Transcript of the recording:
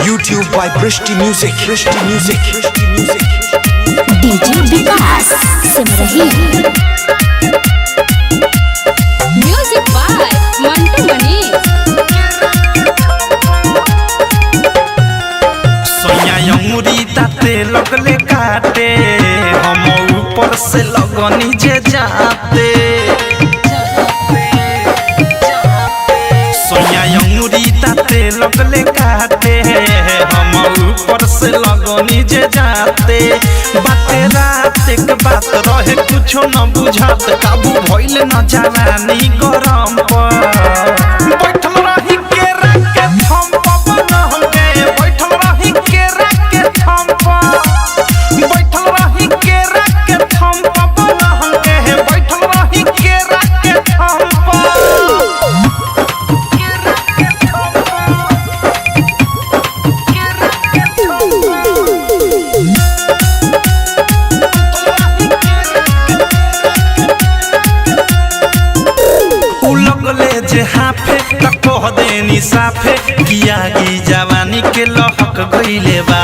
YouTube by Prishti Music. DJ Vikas Simrahi music by Mantu Mani सोया अंगूरी ताते लगले काटे हम ऊपर से लगनी जे जाते सोया अंगूरी ताते लगले काटे हम ऊपर से लगनी जे जाते बाते रात एक बात रहे कुछो न बुझात काबू भइले न जवानी गरम पर बैठल रही के राके थम पवन हमके बैठल रही के राके थम बैठल रही के राके थम पवन हमके बैठल रही के राके थम लगले जे हाफे त कह देनी साफे किया की जवानी के लहक गइले बा